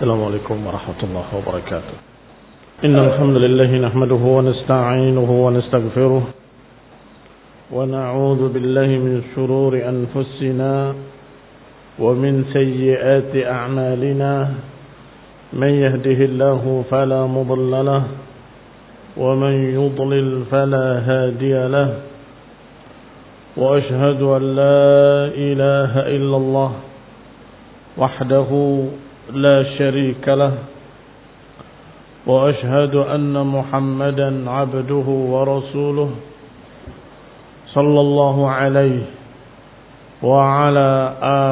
السلام عليكم ورحمة الله وبركاته. إن الحمد لله نحمده ونستعينه ونستغفره ونعوذ بالله من شرور أنفسنا ومن سيئات أعمالنا. من يهده الله فلا مضل له ومن يضلل فلا هادي له. وأشهد أن لا إله إلا الله وحده لا شريك له. وأشهد أن محمدا عبده ورسوله صلى الله عليه وعلى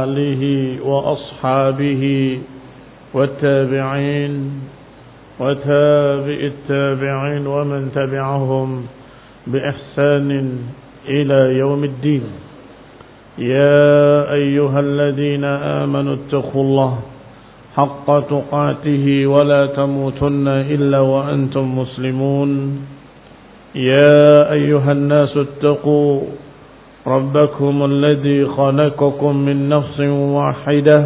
آله وأصحابه والتابعين وتابع التابعين ومن تبعهم بإحسان إلى يوم الدين. يا أيها الذين آمنوا اتقوا الله حق تقاته ولا تموتن إلا وأنتم مسلمون. يا أيها الناس اتقوا ربكم الذي خلقكم من نفس واحدة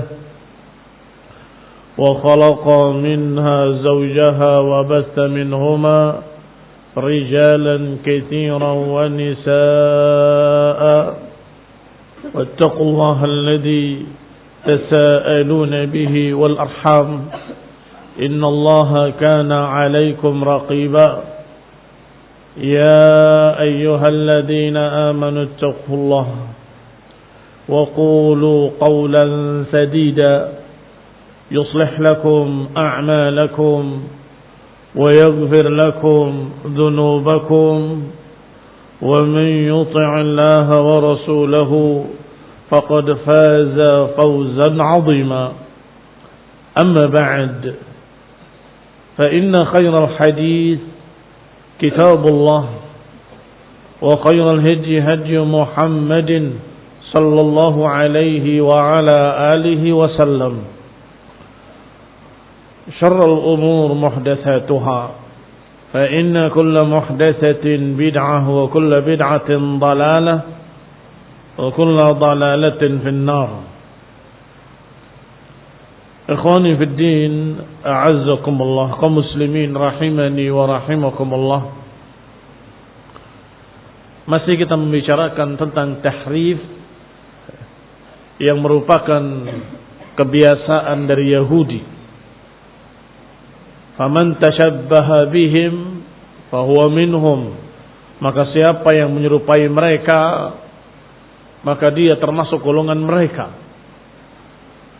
وخلق منها زوجها وبث منهما رجالا كثيرا ونساء. واتقوا الله الذي تساءلون به والأرحام إن الله كان عليكم رقيبا. يا أيها الذين آمنوا اتقوا الله وقولوا قولا سديدا يصلح لكم أعمالكم ويغفر لكم ذنوبكم. ومن يطع الله ورسوله فقد فاز فوزا عظيما. أما بعد فإن خير الحديث كتاب الله وخير الهدي هدي محمد صلى الله عليه وعلى آله وسلم. شر الأمور محدثاتها فإن كل محدثة بدعة وكل بدعة ضلالة وكل ضلالة في النار. إخواني في الدين أعزكم الله kaum muslimin rahimani wa rahimakumullah. Masih kita membicarakan tentang tahrif yang merupakan kebiasaan dari Yahudi. Faman tashabbaha bihim fahuwa minhum. Maka siapa yang menyerupai mereka maka dia termasuk golongan mereka.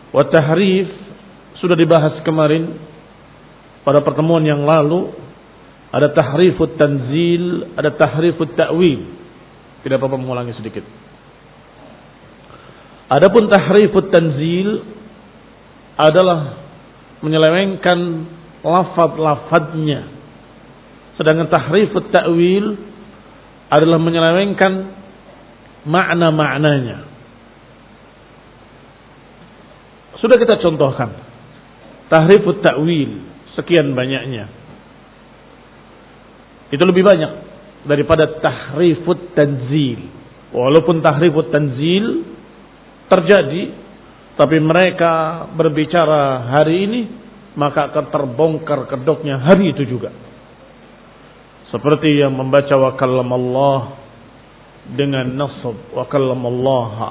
Wa tahrif sudah dibahas kemarin pada pertemuan yang lalu. Ada tahrifut tanzil, ada tahrifut ta'wil. Tidak apa-apa mengulangi sedikit. Adapun tahrifut tanzil adalah menyelewengkan lafaz-lafaznya. Sedangkan tahrifut ta'wil adalah menyelewengkan makna-maknanya. Sudah kita contohkan tahrifut ta'wil sekian banyaknya. Itu lebih banyak daripada tahrifut tanzil. Walaupun tahrifut tanzil terjadi, tapi mereka berbicara hari ini, maka akan terbongkar kedoknya hari itu juga. Seperti yang membaca wa kallamallah dengan nasab wa kallamallaha,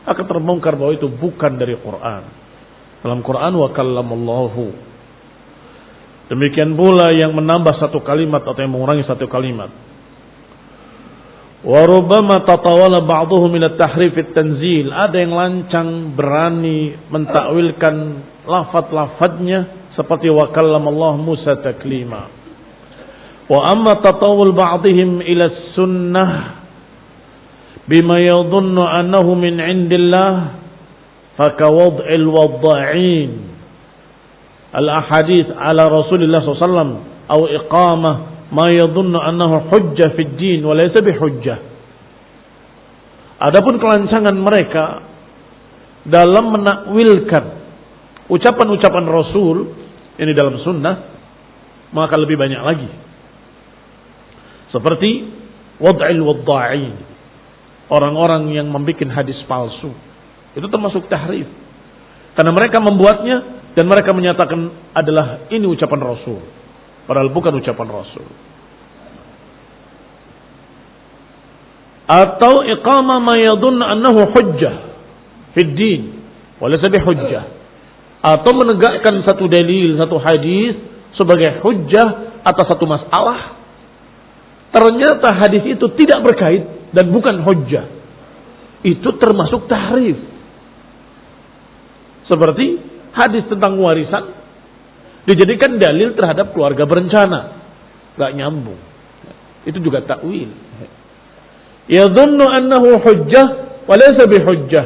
akan terbongkar bahwa itu bukan dari Quran. Dalam Quran wa kallamallahu. Demikian pula yang menambah satu kalimat atau yang mengurangi satu kalimat. Wa rubbama tatawala ba'dhum ila tahrif at-tanzil. Ada yang lancang berani mentakwilkan lafaz-lafaznya seperti wa kallamallahu Musa taklima. Wa amma tatawul ba'dihim ila sunnah bima yadhunnu annahu min indillah fakawad'il wadda'in al-ahadith ala Rasulillah SAW atau iqamah ma yadhunnu annahu hujjah fid din wa laysa bihujjah. Adapun kelancangan mereka dalam menakwilkan ucapan-ucapan Rasul ini dalam sunnah, maka lebih banyak lagi. Seperti wad'il wadda'in, orang-orang yang membuat hadis palsu. Itu termasuk tahrif. Karena mereka membuatnya Dan mereka menyatakan adalah ini ucapan Rasul. Padahal bukan ucapan Rasul. Atau iqama ma yadhunnu annahu hujjah fid din wa laysa bihujjah. Atau menegakkan satu dalil, satu hadis sebagai hujjah atas satu masalah. Ternyata hadis itu tidak berkait dan bukan hujjah. Itu termasuk tahrif. Seperti hadis tentang warisan dijadikan dalil terhadap keluarga berencana. Gak nyambung. Itu juga takwil. Yadhunnu annahu hujjah wa laysa bihujjah.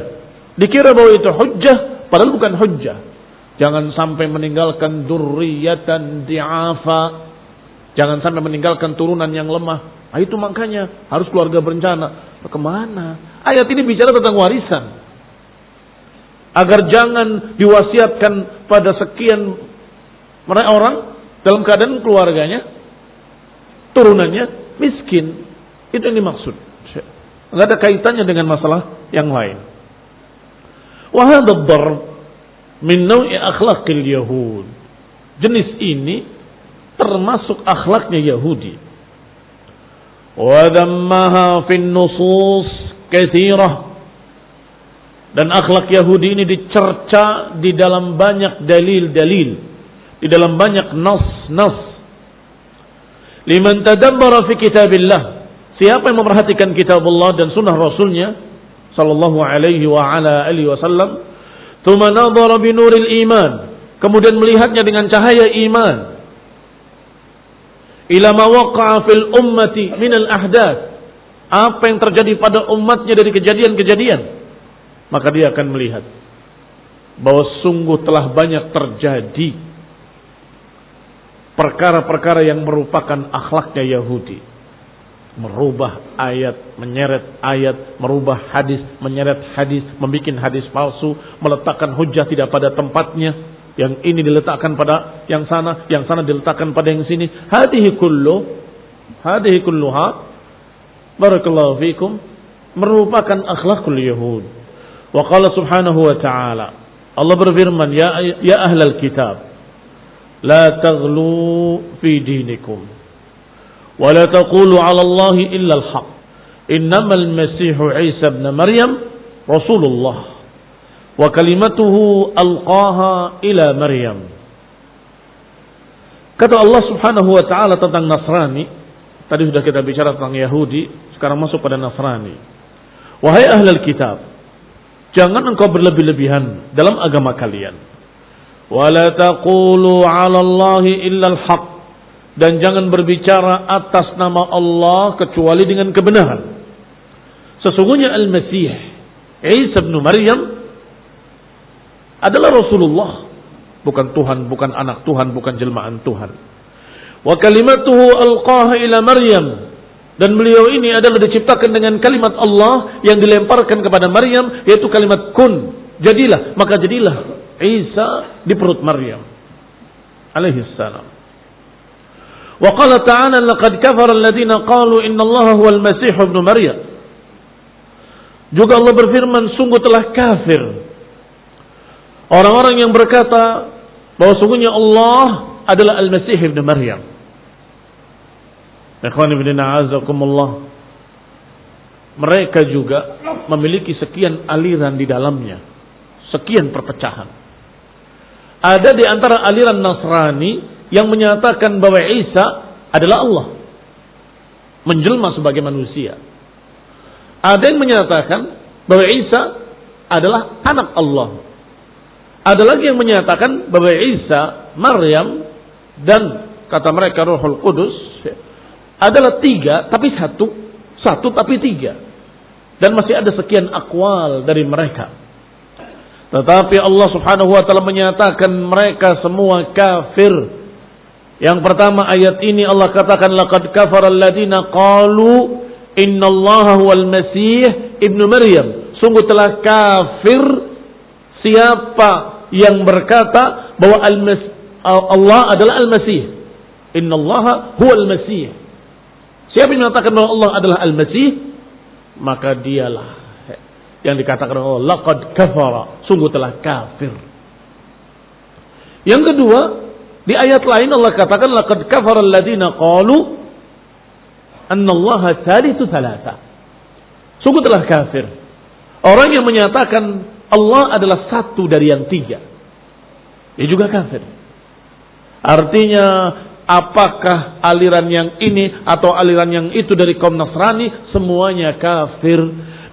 Dikira bahwa itu hujjah padahal bukan hujjah. Jangan sampai meninggalkan dzurriyyatan di'afa. Jangan sampai meninggalkan turunan yang lemah. Nah, itu makanya harus keluarga berencana. Kemana? Ayat ini bicara tentang warisan. Agar jangan diwasiatkan pada sekian orang dalam keadaan keluarganya, turunannya miskin. Itu yang dimaksud. Enggak ada kaitannya dengan masalah yang lain. Wa hadha ad-darb min naw'i akhlaqil yahud. Jenis ini termasuk akhlaknya Yahudi. Wa dhammaha fin nusus katsirah. Dan akhlak Yahudi ini dicerca di dalam banyak dalil-dalil, di dalam banyak nas-nas. Liman tadabbara fi kitabillah, siapa yang memperhatikan kitab Allah dan sunnah Rasulnya sallallahu alaihi wa ala alihi wasallam, tsumma nadhara bi nuril iman, kemudian melihatnya dengan cahaya iman, ila ma waqa'a fil ummati min al ahdath, apa yang terjadi pada umatnya dari kejadian-kejadian, maka dia akan melihat bahwa sungguh telah banyak terjadi perkara-perkara yang merupakan akhlaknya Yahudi. Merubah ayat, menyeret ayat, merubah hadis, menyeret hadis, membikin hadis palsu, meletakkan hujjah tidak pada tempatnya, yang ini diletakkan pada yang sana diletakkan pada yang sini. Hadhihi kulluha barakallahu fikum merupakan akhlakul Yahud. Wa qala subhanahu wa ta'ala, Allah berfirman, ya ahlal kitab, la taghlu fi dinikum wa la taqulu 'ala Allahi illa al-haq. Innamal masihu Isa ibn Maryam Rasulullah wa kalimatuhu alqaha ila Maryam. Kata Allah subhanahu wa ta'ala tentang Nasrani, tadi sudah kita bicara tentang Yahudi, sekarang masuk pada Nasrani. Wahai ahlal kitab, jangan engkau berlebih-lebihan dalam agama kalian. Wala taqulu 'ala Allahi illa al-haq, dan jangan berbicara atas nama Allah kecuali dengan kebenaran. Sesungguhnya Al-Masih Isa bin Maryam adalah Rasulullah, bukan Tuhan, bukan anak Tuhan, bukan jelmaan Tuhan. Wa kalimatuhu alqaha ila Maryam, dan beliau ini adalah diciptakan dengan kalimat Allah yang dilemparkan kepada Maryam, yaitu kalimat kun, jadilah. Maka jadilah Isa di perut Maryam alaihi salam. Wa qala ta'ala laqad kafara alladziina qalu inna Allaha huwal Masih ibn Maryam. Juga Allah berfirman, sungguh telah kafir orang-orang yang berkata bahwa sungguhnya Allah adalah Al-Masih ibn Maryam. Ikhwan ibn a'azakumullah, mereka juga memiliki sekian aliran di dalamnya, sekian perpecahan. Ada di antara aliran Nasrani yang menyatakan bahwa Isa adalah Allah, menjelma sebagai manusia. Ada yang menyatakan bahwa Isa adalah anak Allah. Ada lagi yang menyatakan bahwa Isa, Maryam, dan kata mereka Ruhul Qudus adalah tiga tapi satu tapi tiga. Dan masih ada sekian akwal dari mereka. Tetapi Allah subhanahu wa ta'ala menyatakan mereka semua kafir. Yang pertama, ayat ini Allah katakan laqad kafara alladziina qalu innallaha huwal Masih ibnu Maryam. Sungguh telah kafir siapa yang berkata bahwa Allah adalah Al-Masih. Innallaha huwal Masih. Siapa yang mengatakan bahwa Allah adalah Al-Masih, maka dialah yang dikatakan Allah laqad kafara, sungguh telah kafir. Yang kedua, di ayat lain Allah katakan laqad kafara alladziina qalu annallaha tsalitsu tsalatsa. Sungguh telah kafir orang yang menyatakan Allah adalah satu dari yang tiga. Dia juga kafir. Artinya apakah aliran yang ini atau aliran yang itu dari kaum Nasrani, semuanya kafir.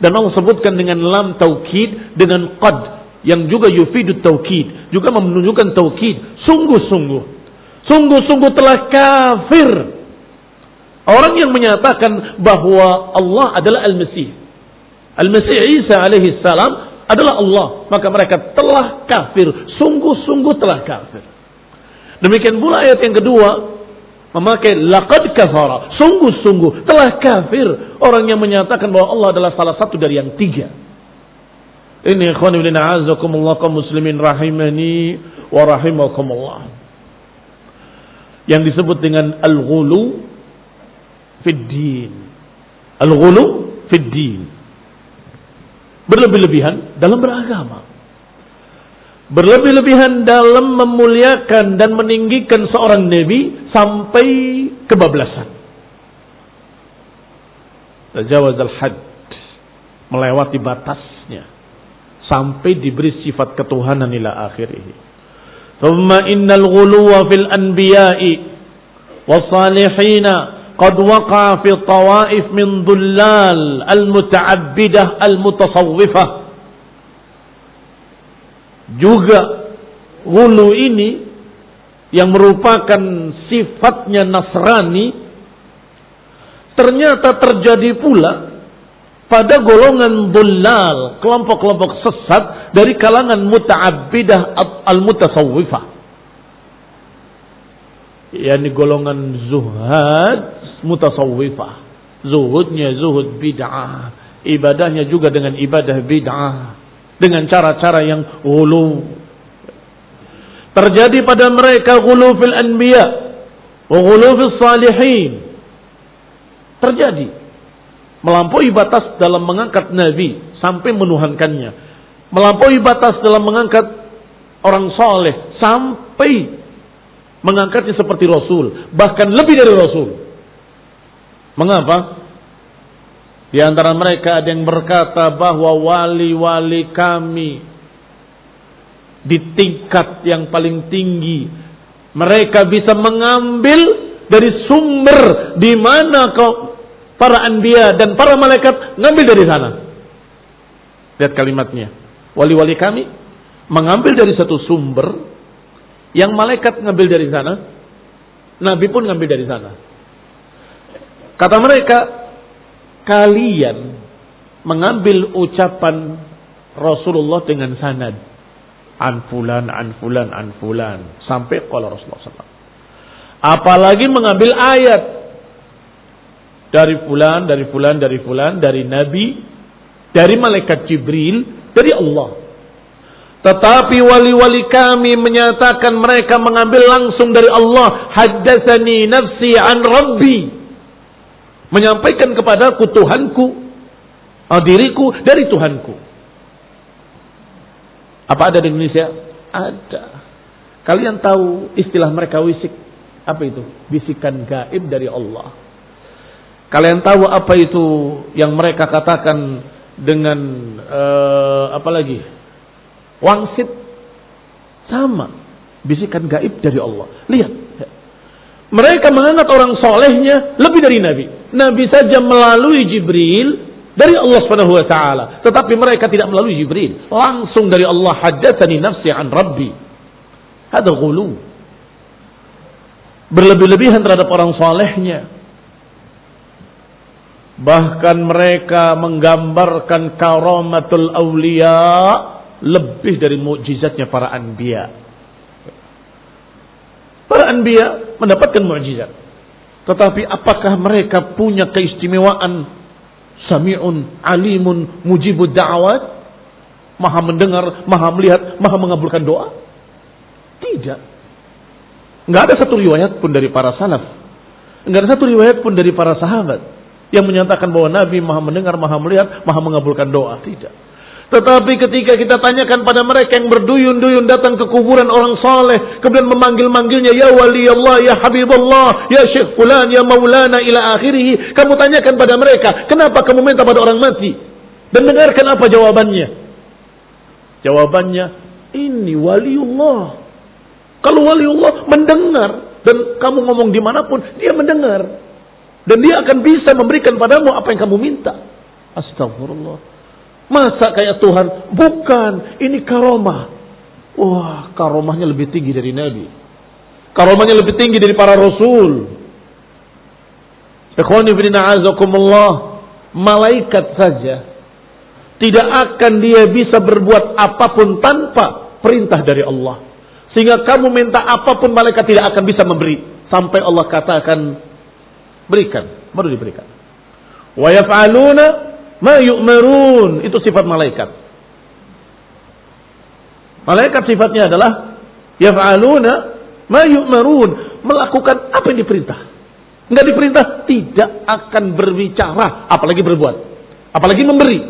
Dan Allah sebutkan dengan lam taukid, dengan qad yang juga yufidu taukid, juga menunjukkan taukid. Sungguh-sungguh telah kafir orang yang menyatakan bahwa Allah adalah Al-Masih. Al-Masih Isa alaihi salam adalah Allah, maka mereka telah kafir. Sungguh-sungguh telah kafir. Demikian pula ayat yang kedua memakai laqad kafara, sungguh-sungguh telah kafir orang yang menyatakan bahwa Allah adalah salah satu dari yang tiga. Ini ikhwan fillah a'azzakumullah kaum muslimin rahimani wa rahimakumullah. Yang disebut dengan al-ghulu fid din. Al-ghulu fid din. Berlebih-lebihan dalam beragama. Berlebih-lebihan dalam memuliakan dan meninggikan seorang nabi sampai kebablasan. Tajawaz al-had, melewati batasnya sampai diberi sifat ketuhanan ila akhirih. Thumma innal ghuluwa fil anbiya'i was salihina qad waqa'a fi tawaif min dhullal al-muta'abbidah al-mutasawwifah. Juga ghulu ini yang merupakan sifatnya Nasrani ternyata terjadi pula pada golongan dhullal, kelompok-kelompok sesat dari kalangan muta'abbidah al-mutasawwifah, yakni golongan zuhad mutasawwifah. Zuhudnya zuhud bid'ah, ibadahnya juga dengan ibadah bid'ah, dengan cara-cara yang ghulu. Terjadi pada mereka ghulu fil anbiya wa ghulu fil salihin. Terjadi melampaui batas dalam mengangkat nabi sampai menuhankannya, melampaui batas dalam mengangkat orang saleh sampai mengangkatnya seperti rasul, bahkan lebih dari rasul. Mengapa? Di antara mereka ada yang berkata bahwa wali-wali kami di tingkat yang paling tinggi, mereka bisa mengambil dari sumber di mana para anbiya dan para malaikat ngambil dari sana. Lihat kalimatnya. Wali-wali kami mengambil dari satu sumber yang malaikat ngambil dari sana, nabi pun ngambil dari sana. Kata mereka, kalian mengambil ucapan Rasulullah dengan sanad an fulan sampai qala Rasulullah SAW. Apalagi mengambil ayat dari fulan dari nabi, dari malaikat Jibril, dari Allah. Tetapi wali-wali kami menyatakan mereka mengambil langsung dari Allah. Haddatsani nafsi an rabbi, menyampaikan kepadaku Tuhanku, diriku dari Tuhanku. Apa ada di Indonesia? Ada. Kalian tahu istilah mereka wisik? Apa itu? Bisikan gaib dari Allah. Kalian tahu apa itu yang mereka katakan dengan apa lagi? Wangsit. Sama. Bisikan gaib dari Allah. Lihat. Mereka menganggap orang solehnya lebih dari Nabi. Nabi saja melalui Jibril dari Allah Subhanahu wa taala, tetapi mereka tidak melalui Jibril, langsung dari Allah. Haddatsani nafsi an rabbi. Hada ghulu. Berlebih-lebihan terhadap orang solehnya. Bahkan mereka menggambarkan karamatul awliya lebih dari mukjizatnya para anbiya. Para anbiya mendapatkan mukjizat, tetapi apakah mereka punya keistimewaan Sami'un, alimun, mujibud da'awat, maha mendengar, maha melihat, maha mengabulkan doa? Tidak. Enggak ada satu riwayat pun dari para salaf, enggak ada satu riwayat pun dari para sahabat yang menyatakan bahwa Nabi maha mendengar, maha melihat, maha mengabulkan doa. Tidak. Tetapi ketika kita tanyakan pada mereka yang berduyun-duyun datang ke kuburan orang saleh, kemudian memanggil-manggilnya, ya wali Allah, ya habib Allah, ya syekh fulan, ya maulana ila akhirih. Kamu tanyakan pada mereka, kenapa kamu minta pada orang mati? Dan dengarkan apa jawabannya. Jawabannya, ini waliullah. Kalau waliullah mendengar, dan kamu ngomong dimanapun, dia mendengar. Dan dia akan bisa memberikan padamu apa yang kamu minta. Astagfirullah. Masa kayak Tuhan? Bukan, ini karomah. Wah, karomahnya lebih tinggi dari Nabi. Karomahnya lebih tinggi dari para Rasul. Ikhwani fillah azakumullah. Malaikat saja tidak akan dia bisa berbuat apapun tanpa perintah dari Allah. Sehingga kamu minta apapun malaikat tidak akan bisa memberi. Sampai Allah katakan berikan, baru diberikan. Wa yaf'aluna ma yu'marun, itu sifat malaikat. Malaikat sifatnya adalah yaf'aluna ma yu'marun, melakukan apa yang diperintah. Enggak diperintah tidak akan berbicara, apalagi berbuat, apalagi memberi.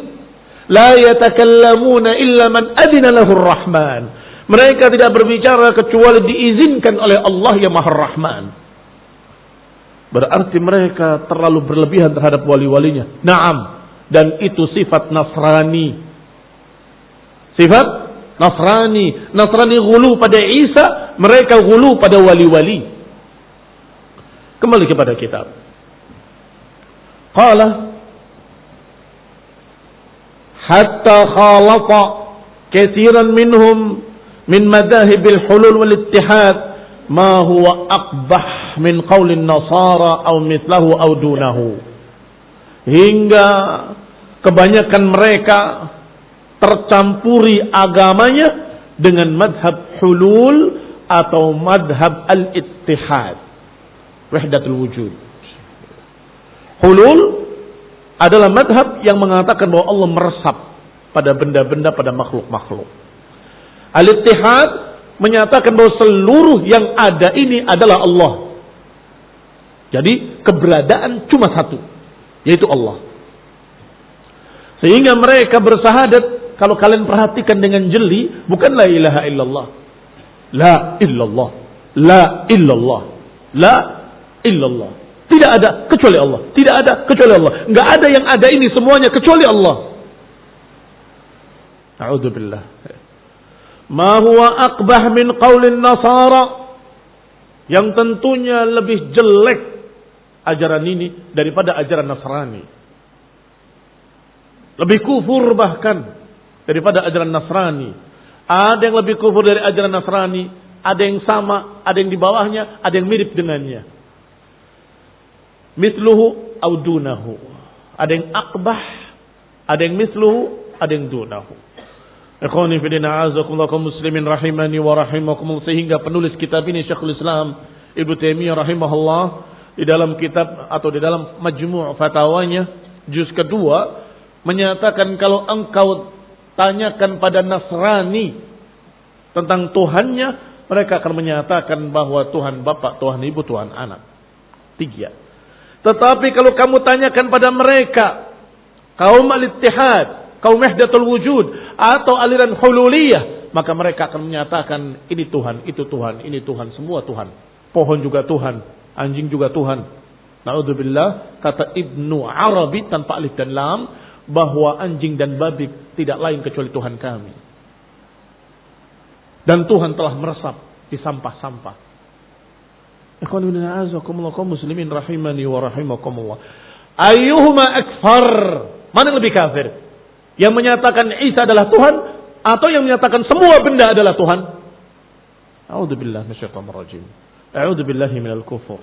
La yatakallamuna illa man adina lahur rahman. Mereka tidak berbicara kecuali diizinkan oleh Allah yang Maha Rahman. Berarti mereka terlalu berlebihan terhadap wali-walinya. Naam. Dan itu sifat Nasrani. Sifat Nasrani. Nasrani ghulu pada Isa, mereka ghulu pada wali-wali. Kembali kepada kitab. Qala hatta khalata katsiran minhum min madahibil hulul wal ittihad ma huwa aqbah min qaulin nasara aw mithlahu aw dunahu. Hingga kebanyakan mereka tercampuri agamanya dengan madhab hulul atau madhab al-ittihad, wahdatul wujud. Hulul adalah madhab yang mengatakan bahwa Allah meresap pada benda-benda, pada makhluk-makhluk. Al-ittihad menyatakan bahwa seluruh yang ada ini adalah Allah. Jadi keberadaan cuma satu, yaitu Allah. Sehingga mereka bersahadat, kalau kalian perhatikan dengan jeli, bukan la ilaha illallah, la illallah, la illallah, la illallah. Tidak ada kecuali Allah, tidak ada kecuali Allah. Enggak ada yang ada ini semuanya kecuali Allah. A'udzubillah. Ma huwa aqbah min qaulin nasara, yang tentunya lebih jelek ajaran ini daripada ajaran Nasrani. Lebih kufur bahkan daripada ajaran Nasrani. Ada yang lebih kufur dari ajaran Nasrani, ada yang sama, ada yang di bawahnya, ada yang mirip dengannya. Mithluhu aw dunahu. Ada yang aqbah, ada yang mithluhu, ada yang dunahu. Ikhwani fillah a'azakumullah kaum muslimin rahimani wa rahimakumullah. Sehingga penulis kitab ini Syekhul Islam Ibnu Taimiyah rahimahullah di dalam kitab atau di dalam majmu' fatawanya juz kedua menyatakan kalau engkau tanyakan pada Nasrani tentang Tuhannya, mereka akan menyatakan bahwa Tuhan Bapa, Tuhan Ibu, Tuhan Anak. 3. Tetapi kalau kamu tanyakan pada mereka kaum al-ittihad, kaum wahdatul wujud atau aliran hululiyah, maka mereka akan menyatakan ini Tuhan, itu Tuhan, ini Tuhan, semua Tuhan. Pohon juga Tuhan, anjing juga Tuhan. Na'udzubillah, kata Ibnu Arabi tanpa alif dan lam, bahwa anjing dan babi tidak lain kecuali Tuhan kami. Dan Tuhan telah meresap di sampah-sampah. Ikhwan bin a'azakumullah kaum muslimin rahimani wa rahimakumullah. Ayyuhuma akfar? Mana yang lebih kafir? Yang menyatakan Isa adalah Tuhan atau yang menyatakan semua benda adalah Tuhan? A'udzubillahi minasyaitonir rajim. A'udzubillahi minal kufur.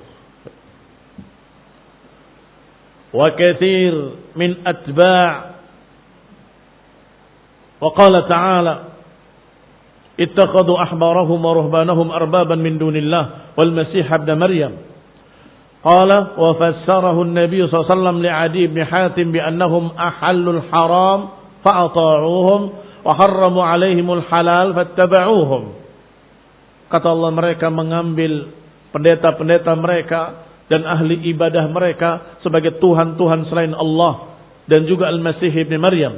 Wa katsir min atba' wa qala ta'ala ittakhadhu ahbarahum wa ruhbanahum arbaban min dunillah wal masih ibn maryam qala wa fassarahu an-nabiy sallallahu alaihi wasallam li Adi ibn Hatim bi annahum ahallul haram fa ata'uhum wa harramu alaihimul halal fattaba'uhum. Kata Allah, mereka mengambil pendeta-pendeta mereka dan ahli ibadah mereka sebagai Tuhan-Tuhan selain Allah dan juga Al-Masih ibn Maryam.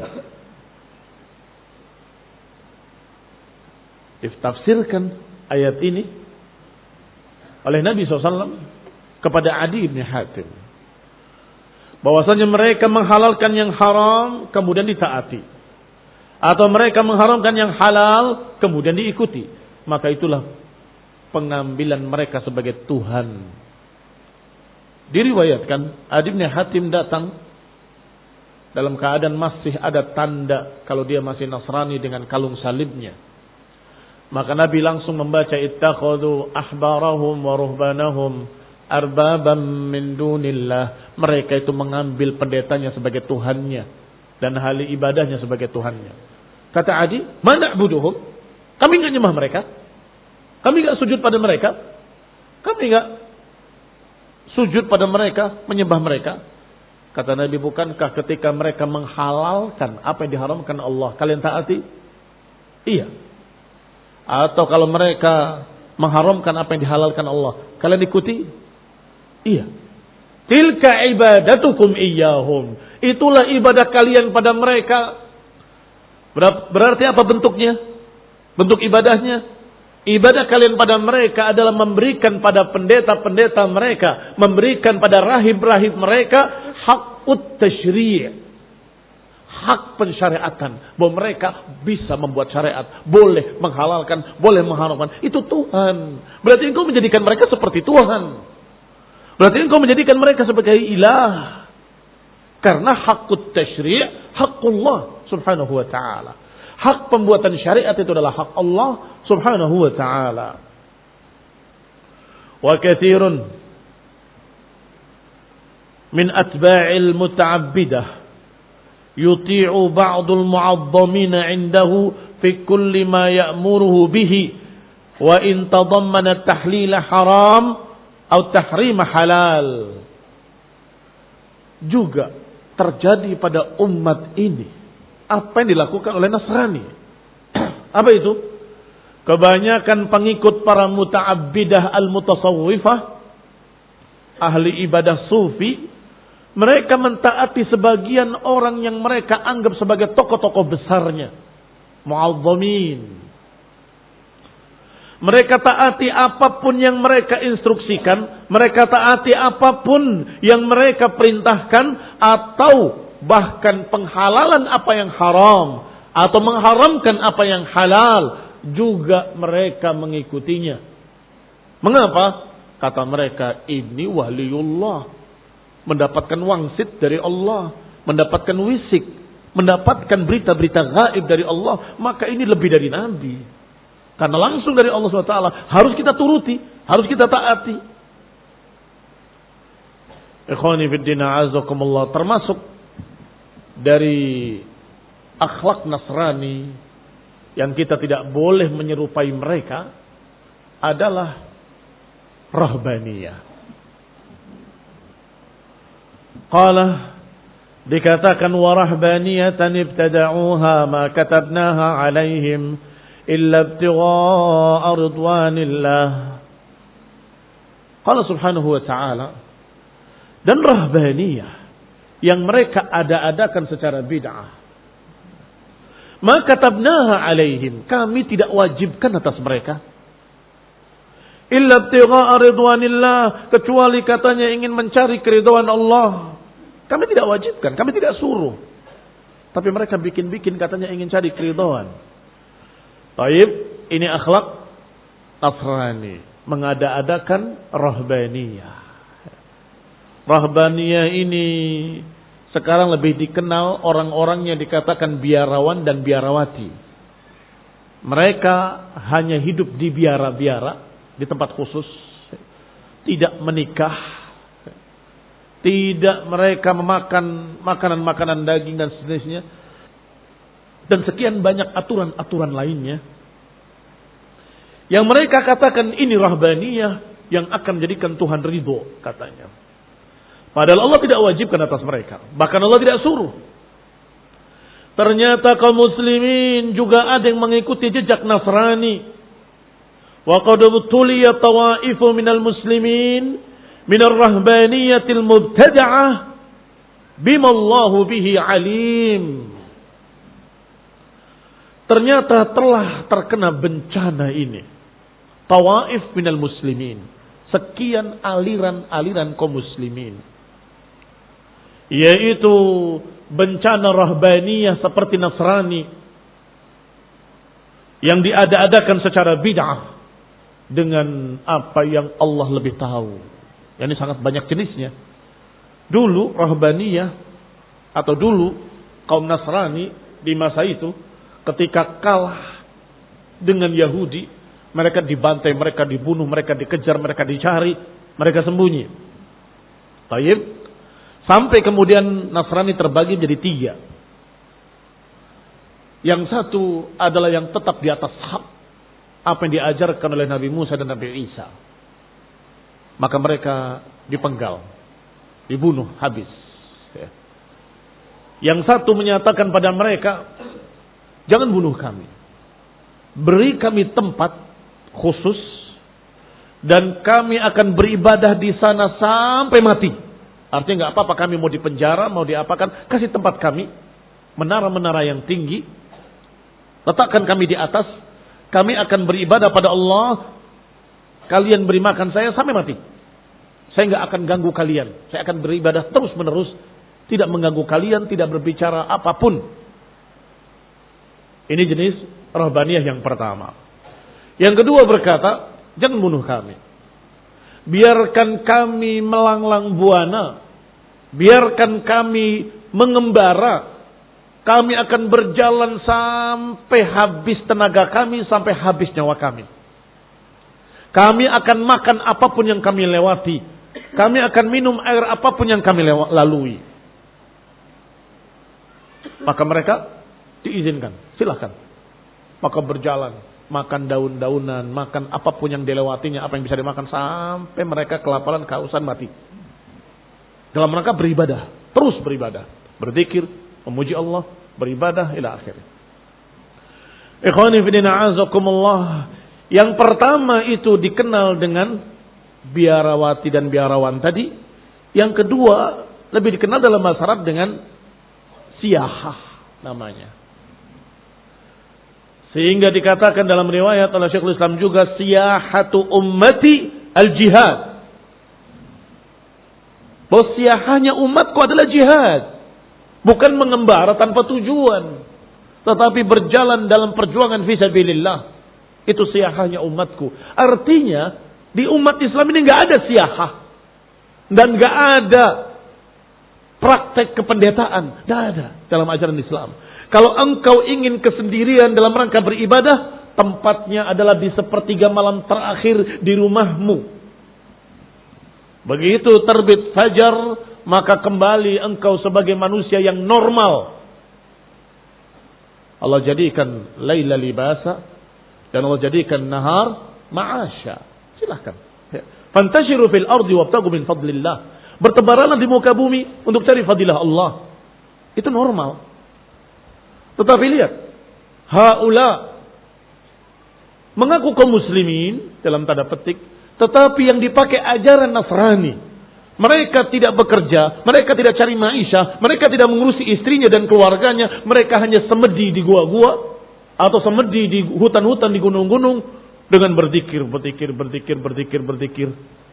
Ditafsirkan ayat ini oleh Nabi SAW kepada Adi bin Hatim. Bahwasanya mereka menghalalkan yang haram kemudian ditaati. Atau mereka mengharamkan yang halal kemudian diikuti. Maka itulah pengambilan mereka sebagai Tuhan. Diriwayatkan Adi bin Hatim datang dalam keadaan masih ada tanda kalau dia masih Nasrani dengan kalung salibnya. Maka Nabi langsung membaca ittakhadhu ahbarahum wa ruhbanahum arbabam min dunillah. Mereka itu mengambil pendetanya sebagai Tuhannya dan ahli ibadahnya sebagai Tuhannya. Kata Adi, "Ma na'buduhum?" Kami enggak nyembah mereka. Kami enggak sujud pada mereka. Kami enggak sujud pada mereka, menyembah mereka. Kata Nabi, bukankah ketika mereka menghalalkan apa yang diharamkan Allah, kalian taati? Iya. Atau kalau mereka mengharamkan apa yang dihalalkan Allah, kalian ikuti? Iya. Tilka ibadatukum iyyahum. Itulah ibadah kalian pada mereka. Berarti apa bentuknya? Bentuk ibadahnya? Ibadah kalian pada mereka adalah memberikan pada pendeta-pendeta mereka, memberikan pada rahib-rahib mereka hakut tasyri', hak pensyariatan, bahwa mereka bisa membuat syariat, boleh menghalalkan, boleh mengharamkan. Itu Tuhan. Berarti engkau menjadikan mereka seperti Tuhan. Berarti engkau menjadikan mereka sebagai ilah. Karena hakut tasyri' hakullah subhanahu wa ta'ala. Hak pembuatan syariat itu adalah hak Allah subhanahu wa ta'ala. Wa katsirun min atba'il muta'abbidah yuti'u ba'dul mu'azzamina 'indahu fi kulli ma ya'muruhu bihi wa in tadammana tahlila haram atau tahrima halal. Juga terjadi pada umat ini apa yang dilakukan oleh Nasrani. Apa itu? Kebanyakan pengikut para muta'abbidah al-mutasawwifah, ahli ibadah sufi, mereka mentaati sebagian orang yang mereka anggap sebagai tokoh-tokoh besarnya, mu'azzamin. Mereka taati apapun yang mereka instruksikan, mereka taati apapun yang mereka perintahkan, atau bahkan penghalalan apa yang haram atau mengharamkan apa yang halal juga mereka mengikutinya. Mengapa? Kata mereka, ini waliullah, mendapatkan wangsit dari Allah, mendapatkan wisik, mendapatkan berita-berita gaib dari Allah, maka ini lebih dari nabi. Karena langsung dari Allah SWT, harus kita turuti, harus kita taati. Ikhwani fiddina azakumullah, termasuk dari akhlak Nasrani yang kita tidak boleh menyerupai mereka adalah rahbaniyah. Qala, dikatakan wa rahbaniyatan ibtada'uha ma katabnaha alaihim illa ibtigha'a ridwanillah. Qala subhanahu wa ta'ala, dan rahbaniyah yang mereka ada-adakan secara bid'ah, maka katabnaha alaihim, kami tidak wajibkan atas mereka, illa ibtigha'a ridwanillah, kecuali katanya ingin mencari keridhaan Allah. Kami tidak wajibkan, kami tidak suruh, tapi mereka bikin-bikin katanya ingin cari keridhaan. Taib, ini akhlak Nasrani, mengada-adakan rahbaniyah. Rahbaniyah ini sekarang lebih dikenal orang-orang yang dikatakan biarawan dan biarawati. Mereka hanya hidup di biara-biara, di tempat khusus, tidak menikah, tidak mereka memakan makanan-makanan daging dan sejenisnya, dan sekian banyak aturan-aturan lainnya yang mereka katakan ini rahbaniyah yang akan menjadikan Tuhan ridho, katanya. Padahal Allah tidak wajibkan atas mereka. Bahkan Allah tidak suruh. Ternyata kaum muslimin juga ada yang mengikuti jejak Nasrani. Wa qad tuliya tawaifu minal muslimin minar rahbaniyatil mubtada'ah bima Allahu bihi alim. ternyata telah terkena bencana ini. Tawaif minal muslimin. Sekian aliran-aliran kaum muslimin. Yaitu bencana rahbaniyah seperti Nasrani. Yang diada-adakan secara bid'ah. Dengan apa yang Allah lebih tahu. Ini sangat banyak jenisnya. Dulu rahbaniyah atau dulu kaum Nasrani di masa itu ketika kalah dengan Yahudi, mereka dibantai, mereka dibunuh, mereka dikejar, mereka dicari, mereka sembunyi. Taib. Sampai kemudian Nasrani terbagi jadi 3. Yang satu adalah yang tetap di atas hak apa yang diajarkan oleh Nabi Musa dan Nabi Isa. Maka mereka dipenggal, dibunuh habis. Yang satu menyatakan pada mereka, jangan bunuh kami. Beri kami tempat khusus dan kami akan beribadah di sana sampai mati. Artinya nggak apa-apa kami mau dipenjara, mau diapakan, kasih tempat kami, menara-menara yang tinggi, letakkan kami di atas, kami akan beribadah pada Allah. Kalian beri makan saya sampai mati. Saya nggak akan ganggu kalian. Saya akan beribadah terus menerus, tidak mengganggu kalian, tidak berbicara apapun. Ini jenis rahbaniyah yang pertama. Yang kedua berkata, jangan bunuh kami. Biarkan kami melanglang buana. Biarkan kami mengembara. Kami akan berjalan sampai habis tenaga kami, sampai habis nyawa kami. Kami akan makan apapun yang kami lewati. Kami akan minum air apapun yang kami lalui. Maka mereka diizinkan, silahkan. Maka berjalan, makan daun-daunan, makan apapun yang dilewatinya, apa yang bisa dimakan sampai mereka kelaparan, kehausan, mati. Dalam rangka beribadah, terus beribadah, berzikir, memuji Allah, beribadah ila akhir. Ikhwani fillah azakumullah. Yang pertama itu dikenal dengan biarawati dan biarawan tadi. Yang kedua lebih dikenal dalam masyarakat dengan siyahah namanya. Sehingga dikatakan dalam riwayat oleh Syekhul Islam juga siyahatu ummati al-jihad. Bahwa siyahahnya umatku adalah jihad. Bukan mengembara tanpa tujuan. Tetapi berjalan dalam perjuangan fisabilillah. Itu siyahahnya umatku. Artinya di umat Islam ini nggak ada siyahah dan nggak ada praktek kependetaan, nggak ada dalam ajaran Islam. Kalau engkau ingin kesendirian dalam rangka beribadah, tempatnya adalah di sepertiga malam terakhir di rumahmu. Begitu terbit fajar, maka kembali engkau sebagai manusia yang normal. Allah jadikan laila libasa. Dan Allah jadikan nahar ma'asya. Silahkan. Fantashiru fil ardi wabtagu min fadlillah. Bertebaranlah di muka bumi untuk cari fadilah Allah. Itu normal. Tetapi lihat. Haula mengaku kaum muslimin dalam tanda petik. Tetapi yang dipakai ajaran Nasrani. Mereka tidak bekerja. Mereka tidak cari maisha. Mereka tidak mengurusi istrinya dan keluarganya. Mereka hanya semedi di gua-gua. Atau semedi di hutan-hutan, di gunung-gunung. Dengan berzikir.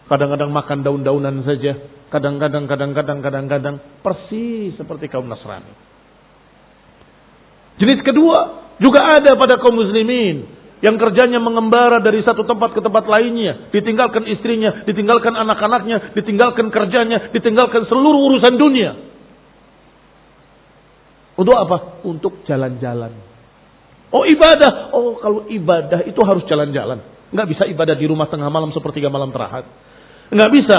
Kadang-kadang makan daun-daunan saja. Kadang-kadang. Persis seperti kaum Nasrani. Jenis kedua. Juga ada pada kaum muslimin. Yang kerjanya mengembara dari satu tempat ke tempat lainnya. Ditinggalkan istrinya. Ditinggalkan anak-anaknya. Ditinggalkan kerjanya. Ditinggalkan seluruh urusan dunia. Untuk apa? Untuk jalan-jalan. Oh ibadah. Oh kalau ibadah itu harus jalan-jalan. Enggak bisa ibadah di rumah tengah malam sepertiga malam terakhir. Enggak bisa.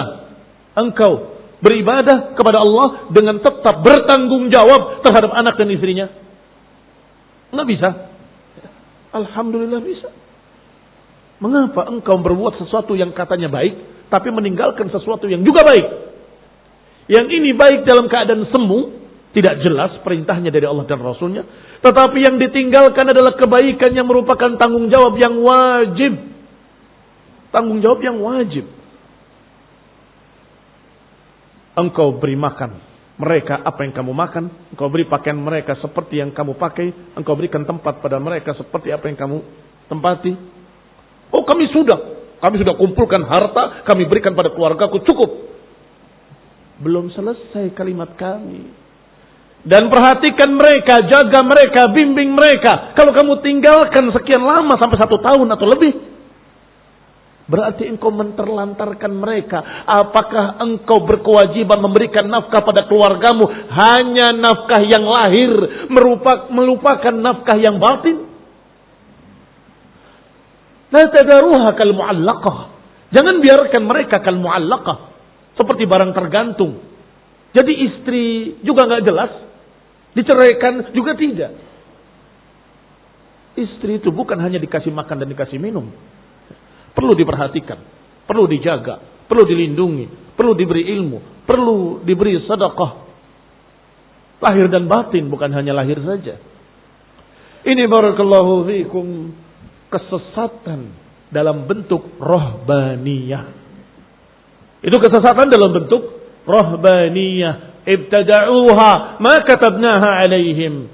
Engkau beribadah kepada Allah dengan tetap bertanggung jawab terhadap anak dan istrinya. Enggak bisa. Alhamdulillah bisa. Mengapa engkau berbuat sesuatu yang katanya baik, tapi meninggalkan sesuatu yang juga baik? Yang ini baik dalam keadaan semu. Tidak jelas perintahnya dari Allah dan Rasulnya. Tetapi yang ditinggalkan adalah kebaikan yang merupakan tanggung jawab yang wajib. Tanggung jawab yang wajib. Engkau beri makan mereka apa yang kamu makan, engkau beri pakaian mereka seperti yang kamu pakai, engkau berikan tempat pada mereka seperti apa yang kamu tempati. Oh, kami sudah kumpulkan harta, kami berikan pada keluargaku, cukup. Belum selesai kalimat kami. Dan perhatikan mereka, jaga mereka, bimbing mereka. Kalau kamu tinggalkan sekian lama sampai 1 tahun atau lebih, berarti engkau menterlantarkan mereka. Apakah engkau berkewajiban memberikan nafkah pada keluargamu hanya nafkah yang lahir, melupakan nafkah yang batin? La tadaruha kal mu'allaqah. Jangan biarkan mereka kal mu'allaqah, seperti barang tergantung. Jadi istri juga nggak jelas, diceraikan juga tidak. Istri itu bukan hanya dikasih makan dan dikasih minum. Perlu diperhatikan, perlu dijaga, perlu dilindungi, perlu diberi ilmu, perlu diberi sedekah. Lahir dan batin, bukan hanya lahir saja. Ini barakallahu fiikum kesesatan dalam bentuk rohbaniyah. Itu kesesatan dalam bentuk rohbaniyah. Ibtada'uha ma katabnaha alaihim.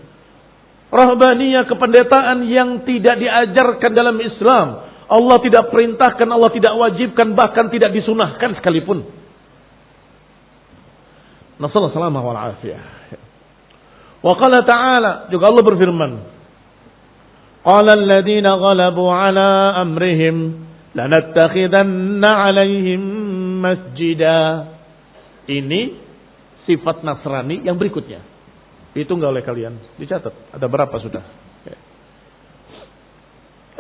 Rahbaniyah, kependetaan yang tidak diajarkan dalam Islam. Allah tidak perintahkan, Allah tidak wajibkan, bahkan tidak disunahkan sekalipun. Nasallahu salamah wal afiyah. Wa qala ta'ala, juga Allah berfirman, qala alladhina ghalabu ala amrihim lanattakhidanna alaihim masjida. Ini sifat Nasrani yang berikutnya. Itu enggak oleh kalian. Dicatat. Ada berapa sudah?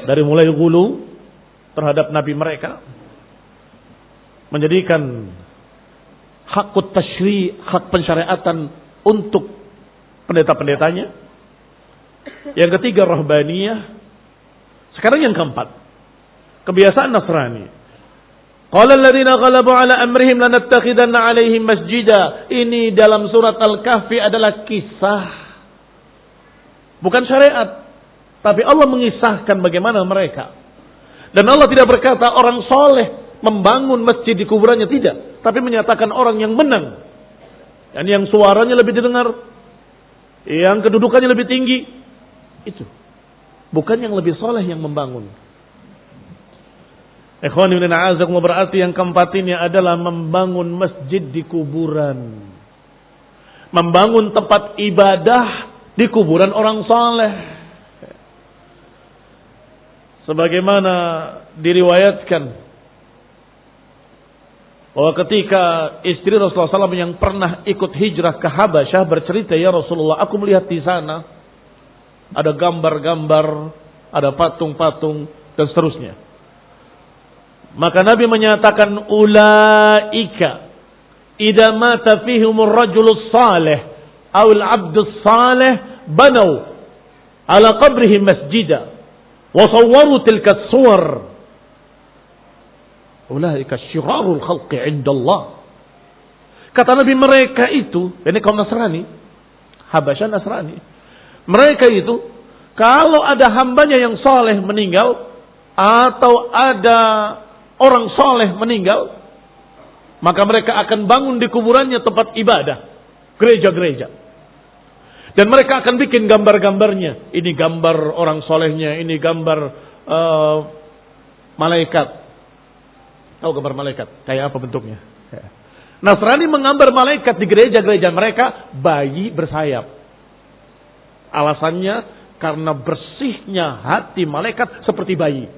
Dari mulai gulu terhadap nabi mereka, menjadikan hakut tasyri', hak pensyariatan untuk pendeta-pendetanya. Yang ketiga rahbaniyah. Sekarang yang keempat, kebiasaan Nasrani. Qala alladziina ghalabu 'ala amrihim lanattakhidanna 'alaihim masjida. Ini dalam surat Al-Kahfi adalah kisah, bukan syariat, tapi Allah mengisahkan bagaimana mereka. Dan Allah tidak berkata orang soleh membangun masjid di kuburannya, tidak, tapi menyatakan orang yang menang, dan yang suaranya lebih didengar, yang kedudukannya lebih tinggi, itu bukan yang lebih soleh yang membangun. Ikhwani min a'azakum, berarti yang keempat ini adalah membangun masjid di kuburan. Membangun tempat ibadah di kuburan orang saleh. Sebagaimana diriwayatkan bahwa ketika istri Rasulullah SAW yang pernah ikut hijrah ke Habasyah bercerita, ya Rasulullah, aku melihat di sana ada gambar-gambar, ada patung-patung dan seterusnya. Maka Nabi menyatakan, ulaika idza mata fihimur rajulus salih aw al-'abdus salih banaw ala qabrihi masjida wa sawwaru tilka as-suwar. Ulaika syirarul khalqi 'inda Allah. Kata Nabi, mereka itu, ini kaum Nasrani, Habasyah Nasrani. Mereka itu kalau ada hambanya yang saleh meninggal atau ada orang soleh meninggal, maka mereka akan bangun di kuburannya tempat ibadah, gereja-gereja. Dan mereka akan bikin gambar-gambarnya. Ini gambar orang solehnya, ini gambar malaikat. Tahu gambar malaikat? Kayak apa bentuknya? Nasrani menggambar malaikat di gereja-gereja mereka, bayi bersayap. Alasannya karena bersihnya hati malaikat seperti bayi.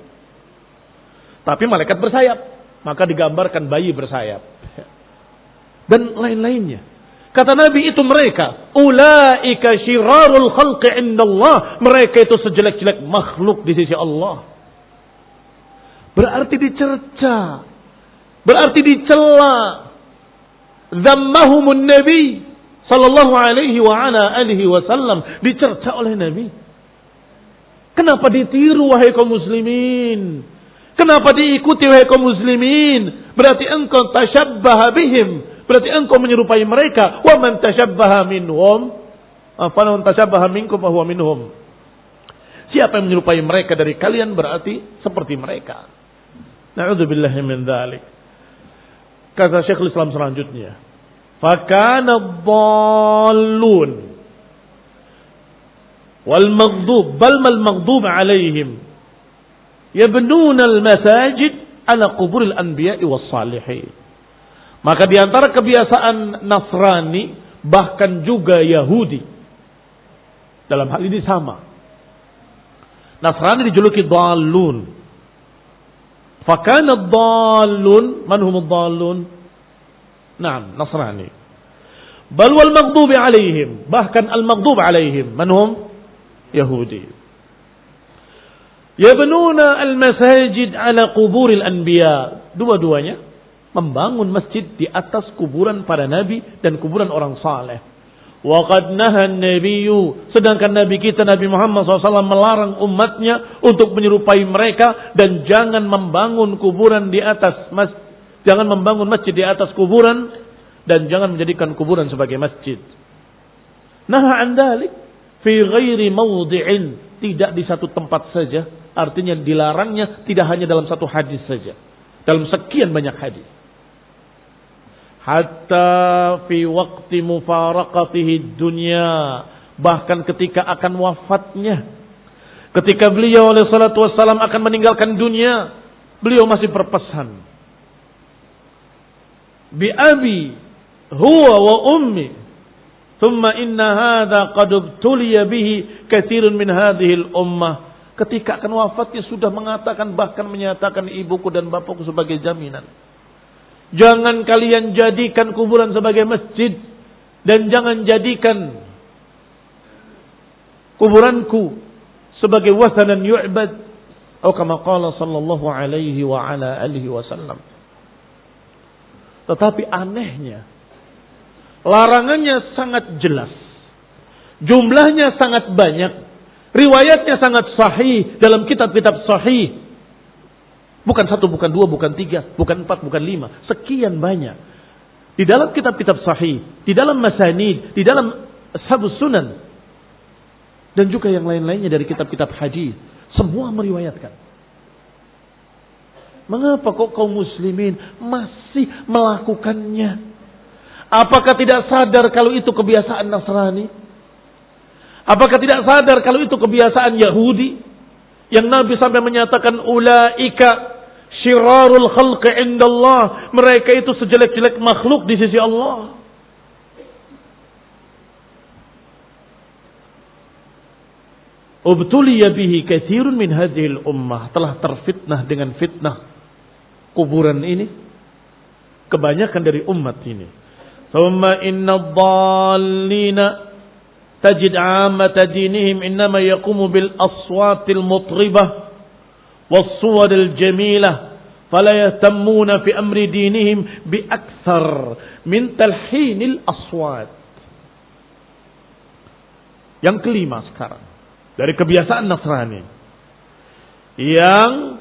Tapi malaikat bersayap, maka digambarkan bayi bersayap. Dan lain-lainnya. Kata Nabi, itu mereka. Ulaika syirarul khalqi indallah. Mereka itu sejelek-jelek makhluk di sisi Allah. Berarti dicerca. Berarti dicela. Zammahumun Nabi sallallahu alaihi wa ala alihi wasallam. Dicerca oleh Nabi. Kenapa ditiru wahai kaum muslimin? Kenapa diikuti wahai kaum muslimin? Berarti engkau tashabbaha bihim. Berarti engkau menyerupai mereka. Wa man tashabbaha minhum fa man tashabbaha minkum fa huwa minhum. Siapa yang menyerupai mereka dari kalian berarti seperti mereka. Na'udzubillahi min dzalik. Kata Syekhul Islam selanjutnya, Fakana dhallun wal maghdub bal mal maghdub alaihim yabnuna al masajid ala qubur al anbiya'i was salihin. Maka di antara kebiasaan Nasrani bahkan juga Yahudi dalam hal ini sama. Nasrani dijuluki dhallun. Fakana dhallun, man hum dhallun? Naam, Nasrani. Bal wal maghdubi alaihim, bahkan al maghdub alaihim, man hum? Yahudi. Yabnuna al masajid ala quburil anbiya. Dua-duanya membangun masjid di atas kuburan para nabi dan kuburan orang saleh. Wa qad nahan nabiyyu, sedangkan nabi kita Nabi Muhammad SAW melarang umatnya untuk menyerupai mereka dan jangan membangun kuburan di atas jangan membangun masjid di atas kuburan dan jangan menjadikan kuburan sebagai masjid. Naha an dzalik fi ghairi mawdi'in, tidak di satu tempat saja, artinya dilarangnya tidak hanya dalam satu hadis saja, dalam sekian banyak hadis. Hatta fi waqti mufaraqatihi dunya, bahkan ketika akan wafatnya, ketika beliau alaihi salatu wassalam akan meninggalkan dunia, beliau masih berpesan, bi abi huwa wa ummi thumma inna hadha qad ubtuliya bihi katsirun min hadhihi al-ummah. Ketika akan wafatnya sudah mengatakan, bahkan menyatakan ibuku dan bapakku sebagai jaminan. Jangan kalian jadikan kuburan sebagai masjid dan jangan jadikan kuburanku sebagai wasanan yu'bad. Atau kama qala sallallahu alaihi wa ala alihi wasallam. Tetapi anehnya, larangannya sangat jelas. Jumlahnya sangat banyak. Riwayatnya sangat sahih dalam kitab-kitab sahih. Bukan satu, bukan dua, bukan tiga, bukan empat, bukan lima. Sekian banyak. Di dalam kitab-kitab sahih, di dalam masanid, di dalam ashabus sunan. Dan juga yang lain-lainnya dari kitab-kitab hadis. Semua meriwayatkan. Mengapa kok kaum muslimin masih melakukannya? Apakah tidak sadar kalau itu kebiasaan Nasrani? Apakah tidak sadar kalau itu kebiasaan Yahudi? Yang Nabi sampai menyatakan ulaika syirarul khalqi indallah, mereka itu sejelek-jelek makhluk di sisi Allah. Ubtuliya bihi katsirun min hadhil ummah, telah terfitnah dengan fitnah kuburan ini kebanyakan dari umat ini. Thumma inna dhallina tajid 'ammata dinihim innama yaqumu bil aswatil mutribah was suwaril jamilah fala yahtammuna fi amri dinihim bi akthar min talhinil aswat. Yang kelima sekarang dari kebiasaan Nasrani yang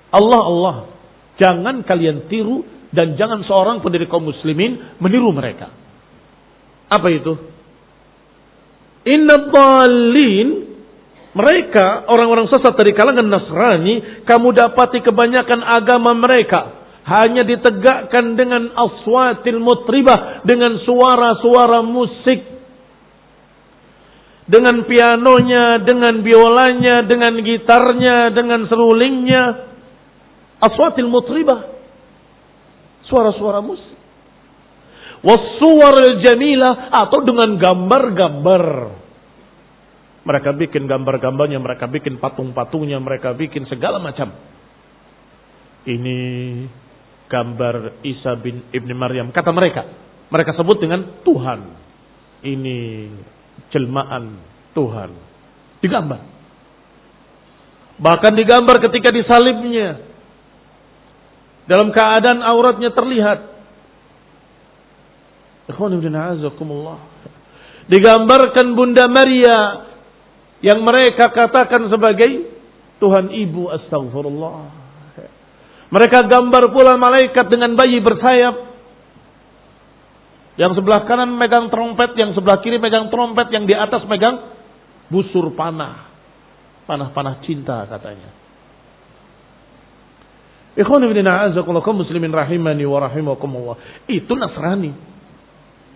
Allah jangan kalian tiru dan jangan seorang pun dari kaum muslimin meniru mereka. Apa itu? Inna dhalin, mereka orang-orang sesat dari kalangan Nasrani, kamu dapati kebanyakan agama mereka hanya ditegakkan dengan aswatil mutribah, dengan suara-suara musik, dengan pianonya, dengan biolanya, dengan gitarnya, dengan serulingnya. Aswatil mutribah, suara-suara musik. Wassuwaril jamilah, atau dengan gambar-gambar. Mereka bikin gambar-gambarnya, mereka bikin patung-patungnya, mereka bikin segala macam. Ini gambar Isa bin Ibni Maryam, kata mereka. Mereka sebut dengan Tuhan. Ini jelmaan Tuhan. Digambar. Bahkan digambar ketika disalibnya, dalam keadaan auratnya terlihat. Digambarkan Bunda Maria yang mereka katakan sebagai Tuhan Ibu, astagfirullah. Mereka gambar pula malaikat dengan bayi bersayap. Yang sebelah kanan megang trompet, yang sebelah kiri megang trompet, yang di atas megang busur panah. Panah-panah cinta katanya. Ikhwan ibn a'azakumullah, muslimin rahimani wa rahimakumullah. Itu Nasrani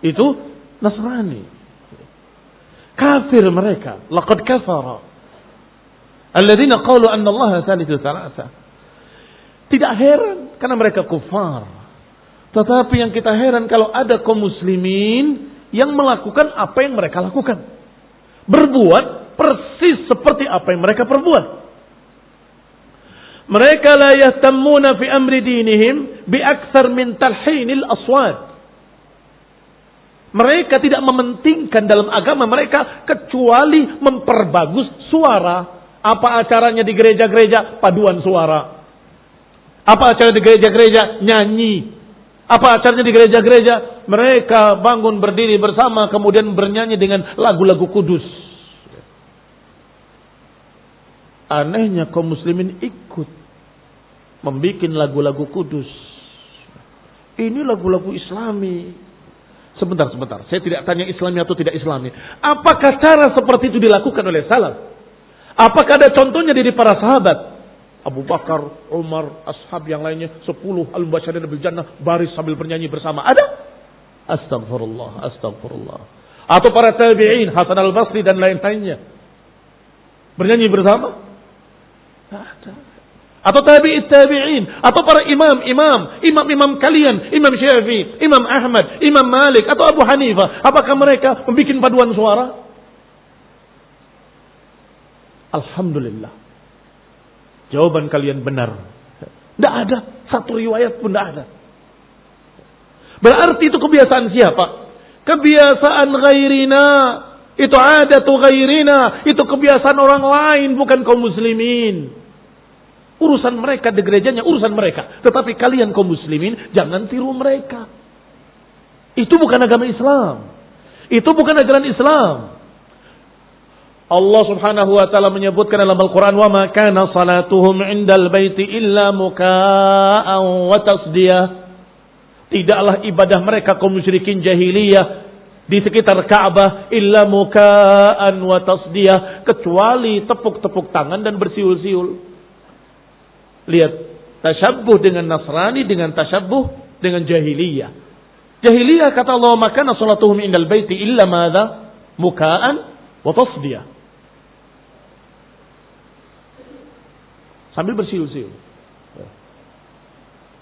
Itu Nasrani. Kafir mereka. Laqad kafara alladzina qalu anna Allah thalithu thalatha. Tidak heran karena mereka kufar. Tetapi yang kita heran kalau ada kaum muslimin yang melakukan apa yang mereka lakukan. Berbuat persis seperti apa yang mereka perbuat. Mereka la yahtammuna fi amri dinihim bi akthar min talhinil aswad. Mereka tidak mementingkan dalam agama mereka kecuali memperbagus suara. Apa acaranya di gereja-gereja? Paduan suara. Apa acara di gereja-gereja? Nyanyi. Apa acaranya di gereja-gereja? Mereka bangun berdiri bersama kemudian bernyanyi dengan lagu-lagu kudus. Anehnya kaum muslimin ikut membuat lagu-lagu kudus. Ini lagu-lagu Islami. Sebentar. Saya tidak tanya Islami atau tidak Islami. Apakah cara seperti itu dilakukan oleh salaf? Apakah ada contohnya dari para sahabat? Abu Bakar, Umar, ashab yang lainnya, 10 al-mubasysyirin bil jannah baris sambil bernyanyi bersama. Ada? Astagfirullah. Atau para tabi'in, Hasan al-Basri dan lain-lainnya. Bernyanyi bersama? Tidak ada. Atau tabi'in, atau para imam kalian, Imam Syafi'i, Imam Ahmad, Imam Malik, atau Abu Hanifah. Apakah mereka membuat paduan suara? Alhamdulillah. Jawaban kalian benar. Tidak ada. Satu riwayat pun tidak ada. Berarti itu kebiasaan siapa? Kebiasaan ghairina. Itu adatu ghairina. Itu kebiasaan orang lain, bukan kaum muslimin. Urusan mereka di gerejanya, urusan mereka. Tetapi kalian kaum muslimin, jangan tiru mereka. Itu bukan agama Islam. Itu bukan ajaran Islam. Allah subhanahu wa ta'ala menyebutkan dalam Al-Quran, وَمَا كَانَ صَلَاتُهُمْ عِنْدَ الْبَيْتِ إِلَّا مُكَاءً وَتَصْدِيَةً. Tidaklah ibadah mereka kaum musyrikin jahiliyah di sekitar Ka'bah illa muka'an wa tasdiyah, kecuali tepuk-tepuk tangan dan bersiul-siul. Lihat, tasyabbuh dengan Nasrani dengan tasyabbuh dengan jahiliyah. Jahiliyah kata Allah, makana salatuhum indal baiti illa madza muka'an wa tasdiyah. Sambil bersiul-siul.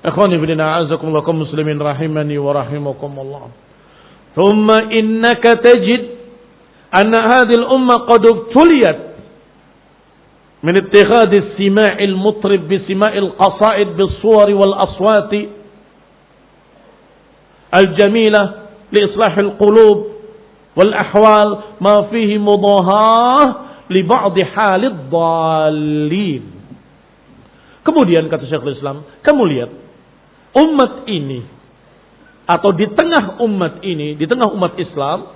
Ikhwani fillah, a'azzakumullah kaum muslimin rahimani wa rahimakumullah. Thumma innaka tajid anna hadhihi al-ummah qad ubtuliyat من اتخاذ السماع المطرب بسماع القصائد بالصور والأصوات الجميلة لإصلاح القلوب والأحوال ما فيه مضاهاة لبعض حال الضالين. Kemudian kata Syekhul Islam, kamu lihat umat ini atau di tengah umat ini, di tengah umat Islam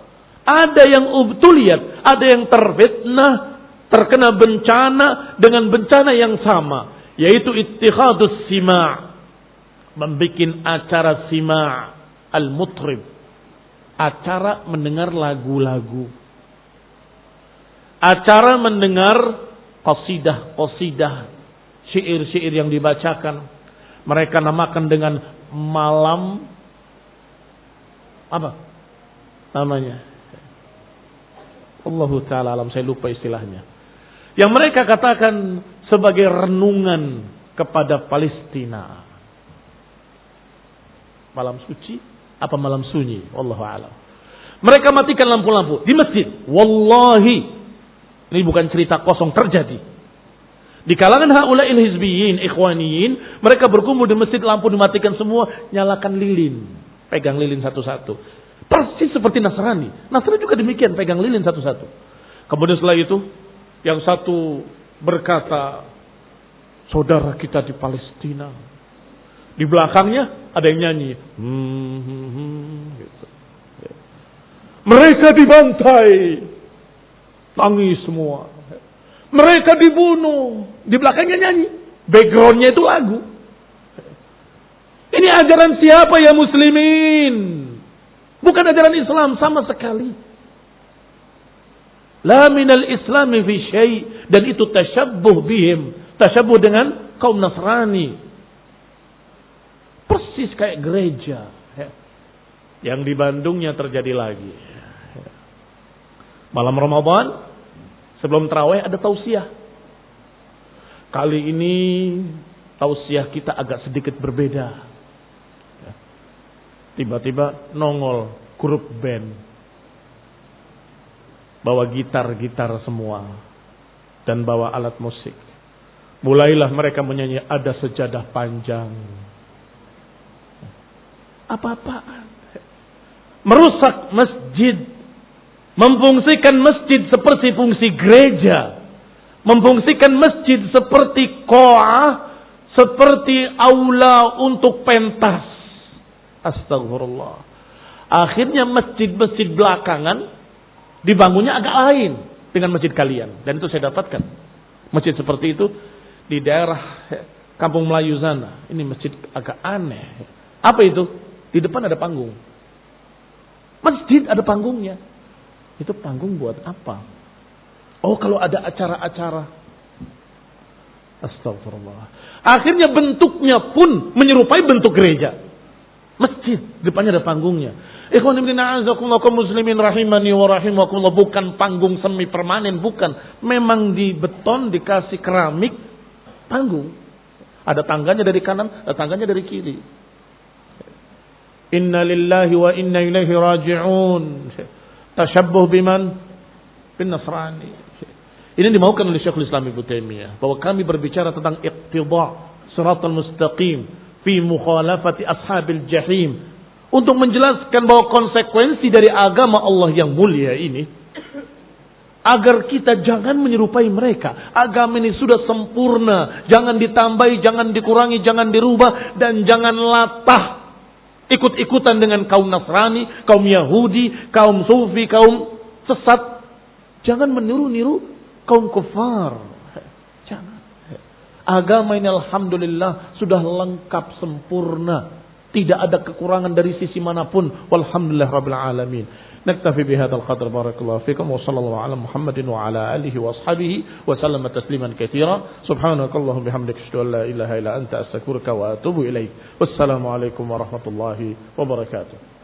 ada yang ubtuliyat, ada yang terfitnah, terkena bencana dengan bencana yang sama, yaitu ittikhadus sima', membikin acara sima' al-mutrib, acara mendengar lagu-lagu, acara mendengar qasidah, syair-syair yang dibacakan. Mereka namakan dengan malam apa namanya? Allah Ta'ala alam, saya lupa istilahnya. Yang mereka katakan sebagai renungan kepada Palestina. Malam suci apa malam sunyi? Wallahu a'lam. Mereka matikan lampu-lampu di masjid. Wallahi, ini bukan cerita kosong, terjadi. Di kalangan haula'il hizbiyin, ikhwaniyin, mereka berkumpul di masjid, lampu dimatikan semua, nyalakan lilin. Pegang lilin satu-satu. Persis seperti Nasrani. Nasrani juga demikian, pegang lilin satu-satu. Kemudian setelah itu, yang satu berkata, saudara kita di Palestina. Di belakangnya ada yang nyanyi. Gitu. Mereka dibantai. Tangis semua. Mereka dibunuh. Di belakangnya nyanyi. Backgroundnya itu lagu. Ini ajaran siapa ya muslimin? Bukan ajaran Islam sama sekali. La minal islami fi syai'. Dan itu tasyabbuh bihim. Tasyabbuh dengan kaum Nasrani. Persis kayak gereja. Yang di Bandungnya terjadi lagi. Malam Ramadan, sebelum tarawih ada tausiah. Kali ini tausiah kita agak sedikit berbeda. Tiba-tiba nongol grup band. Bawa gitar-gitar semua. Dan bawa alat musik. Mulailah mereka menyanyi ada sejadah panjang. Apa-apaan. Merusak masjid. Memfungsikan masjid seperti fungsi gereja. Memfungsikan masjid seperti qa'ah. Seperti aula untuk pentas. Astagfirullah. Akhirnya masjid-masjid belakangan dibangunnya agak lain dengan masjid kalian. Dan itu saya dapatkan. Masjid seperti itu di daerah Kampung Melayu sana. Ini masjid agak aneh. Apa itu? Di depan ada panggung. Masjid ada panggungnya. Itu panggung buat apa? Oh, kalau ada acara-acara. Astagfirullah. Akhirnya bentuknya pun menyerupai bentuk gereja. Masjid, depannya ada panggungnya. Ikhwan ibn a'azakumullah kaum muslimin rahimani wa rahimakumullah, bukan panggung semi permanen, bukan. Memang di beton dikasih keramik panggung. Ada tangganya dari kanan, ada tangganya dari kiri. Inna lillahi wa inna ilaihi raji'un. Tashabbuh biman? Bin Nasrani. Ini dimaukan oleh Syekhul Islam Ibnu Taimiyah, bahwa kami berbicara tentang iqtida' siratal mustaqim fi mukhalafati ashabil jahim, untuk menjelaskan bahwa konsekuensi dari agama Allah yang mulia ini, agar kita jangan menyerupai mereka. Agama ini sudah sempurna, jangan ditambahi, jangan dikurangi, jangan dirubah, dan jangan latah ikut-ikutan dengan kaum Nasrani, kaum Yahudi, kaum Sufi, kaum sesat. Jangan meniru-niru kaum kufar. Jangan. Agama ini alhamdulillah sudah lengkap sempurna. Tidak ada kekurangan dari sisi manapun. Walhamdulillah rabbil alamin. Naktafi bihadzal qadr, barakallahu fikum wa sallallahu ala Muhammadin wa ala alihi wa ashabihi wa sallama tasliman katsira. Subhanakallahumma bihamdika asyhadu an la ilaha illa anta astaghfiruka wa atubu ilaik. Wassalamu alaikum warahmatullahi wabarakatuh.